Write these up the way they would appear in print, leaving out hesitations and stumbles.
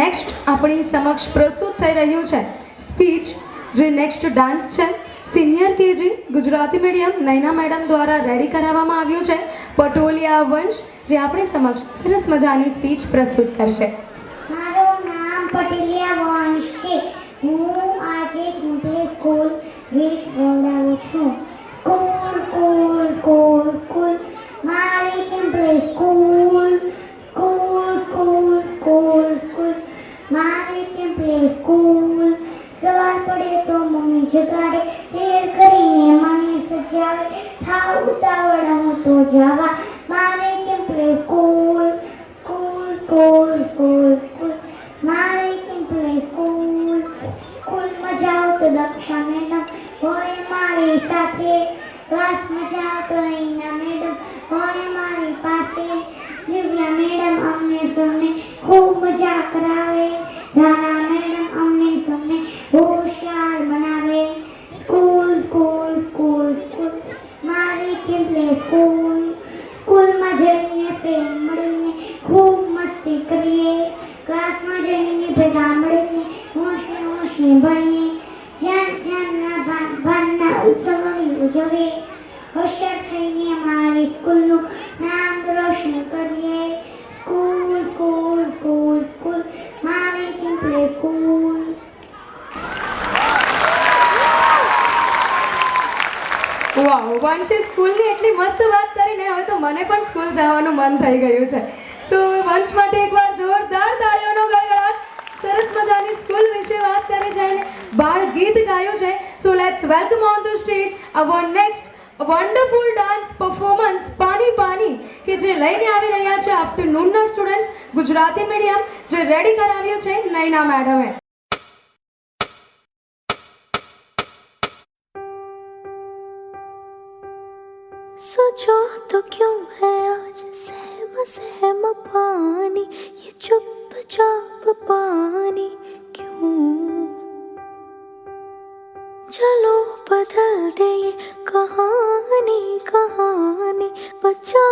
Next આપણી સમક્ષ પ્રસ્તુત થઈ રહ્યું છે સ્પીચ, જે નેક્સ્ટ ડાન્સ છે senior KG Gujarati medium Naina madam દ્વારા રેડી કરાવવામાં આવ્યું છે. પટોલિયા વંશ જે આપણી સમક્ષ સરસ મજાની સ્પીચ પ્રસ્તુત કરશે. મારું નામ પટેલિયા વંશ છે. હું આજે કમ્પ્લીટ સ્કૂલ ગીત ગવડાવું છું. સ્કૂલ સ્કૂલ સ્કૂલ સ્કૂલ મારી complete school. School school school school મારી કમ્પ્લીટ સ્કૂલ. સવાર પડે તો મમ્મી જગાડે, તેડ કરીને મને સજાવે, થાવ ઉતાવળ હું તો જવા મારી complete school. School school school school મારી કમ્પ્લીટ સ્કૂલ. સ્કૂલમાં જાઉં તો દક્ષા મેડમ હોય મારી સાથે, ક્લાસમાં જાઉં તો એના મેડમ હોય મારી પાસે. દિવ્યા મેડમ અમને સૌને ખૂબ મજા કરાવે, ધારા મેડમ અમને સૌને હોશિયાર બનાવે. સ્કૂલ સ્કૂલ સ્કૂલ સ્કૂલ મારી કમ્પ્લીટ સ્કૂલ. સ્કૂલમાં જઈને પ્રેમ મળીને ખૂબ મસ્તી કરીએ, ક્લાસમાં જઈને ભેગા મળીને હોંશે હોંશે ભણીએ, જ્ઞાનના ભાનના ઉત્સવોની ઉજવીએ, હોશિયાર થઈને મારી સ્કૂલનું નામ રોશન કરીએ. સ્કૂલ સ્કૂલ સ્કૂલ સ્કૂલ મારી કમ્પ્લીટ સ્કૂલ. વાવ, વંશે સ્કૂલની એટલી મસ્ત વાત કરીને હવે તો મને પણ સ્કૂલ જવાનું મન થઈ ગયું છે. સો વંશ માટે એકવાર જોરદાર તાળીઓનો ગડગડાટ. સરસ મજાની સ્કૂલ વિશે વાત કરી છે અને બાળ ગીત ગાયું છે. So let's welcome on the stage hour next wonderful dance performance પાણી પાણી કે જે લઈને આવી રહ્યા છે આફ્ટરનૂનના સ્ટુડન્ટ્સ ગુજરાતી મીડિયમ, જે રેડી કરાવ્યું છે નૈના મેડમે. सोचो तो क्यों है आज सहम सहम पानी, ये चुपचाप पानी क्यों? चलो बदल दे ये कहानी कहानी, बचा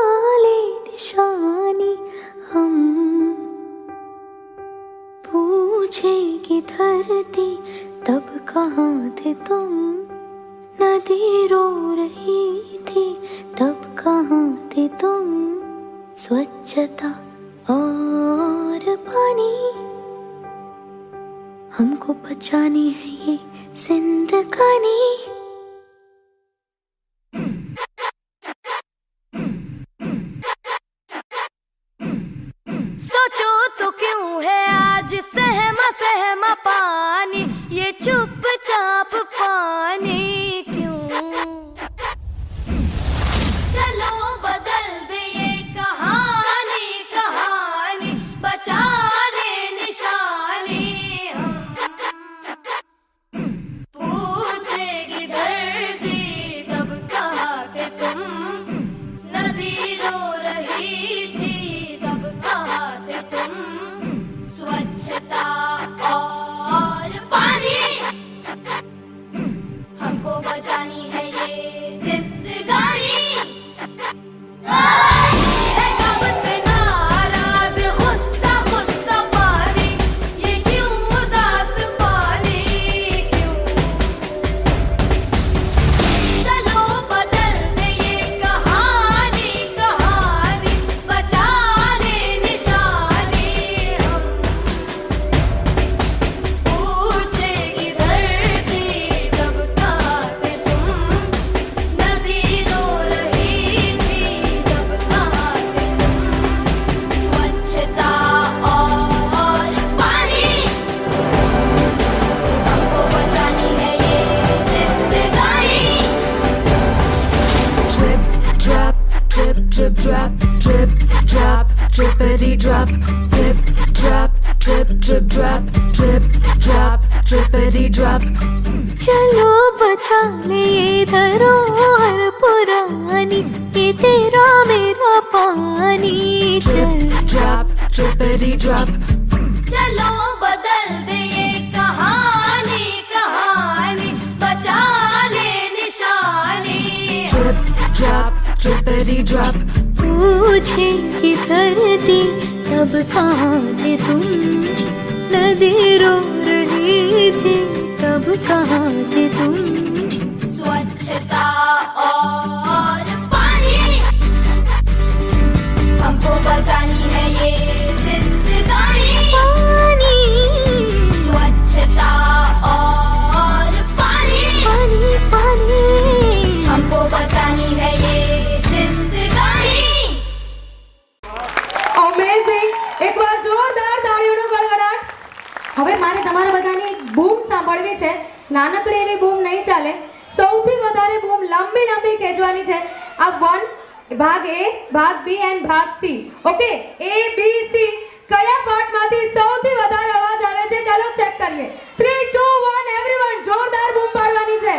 ले निशानी हम. पूछेगी धरती तब कहाँ थे तुम, नदी रो रही थी तब कहाँ थे तुम. स्वच्छता और पानी हमको बचानी है ये जिंदगानी. सोचो तो क्यों है आज सहमा सहमा पानी, ये चुपचाप पानी क्यों? चलो बदल दे ये कहानी कहानी, बचा ले निशानी हम. पूछेगी धरती तब कहाँ थे तुम, नदी रो रही थी तब कहाँ थे तुम. स्वच्छता और पानी हमको बचानी है ये जिंदगानी. है कब से नाराज गुस्सा गुस्सा पानी, ये क्यों उदास पानी क्यों? चलो बदल दे ये कहानी कहानी, बचा ले निशानी हम. पूछेगी धरती तब कहाँ थे तुम, नदी रो रही थी तब कहाँ थे तुम. स्वच्छता और पानी हमको बचानी है ये जिंदगानी. Drip, drop, drip, drip, drop, drip, drop, drippity drop, drip, drop, drip, drip, drop, drip, drop, drippity drop. चलो बचा ले ये धरोहर पुरानी, ये तेरा मेरा पानी. Drip, drop, drippity drop. चलो बदल दे ये कहानी कहानी, बचा ले निशानी. Drip, drop, drippity drop. पूछेगी धरती तब कहाँ थे तुम, कहाँ थे तुम? स्वच्छता और पानी हमको बचानी है ये जिंदगानी पानी स्वच्छता और पानी पानी पानी हमको बचानी है ये जिंदगानी અમેઝિંગ. એકવાર જોરદાર તાળીઓનો ગડગડાટ. હવે મારે તમારા બધાની એક બૂમ સાંભળવી છે. નાનકડી એવી બૂમ નહીં ચાલે. સૌથી વધારે બૂમ લાંબી લાંબી ખેંચવાની છે. આ 1 ભાગ A, ભાગ B એન્ડ ભાગ C. Okay, A B C કયા પાર્ટમાંથી સૌથી વધારે અવાજ આવે છે? ચાલો ચેક કરીએ. 3 2 1 એવરીવન જોરદાર બૂમ પાડવાની છે.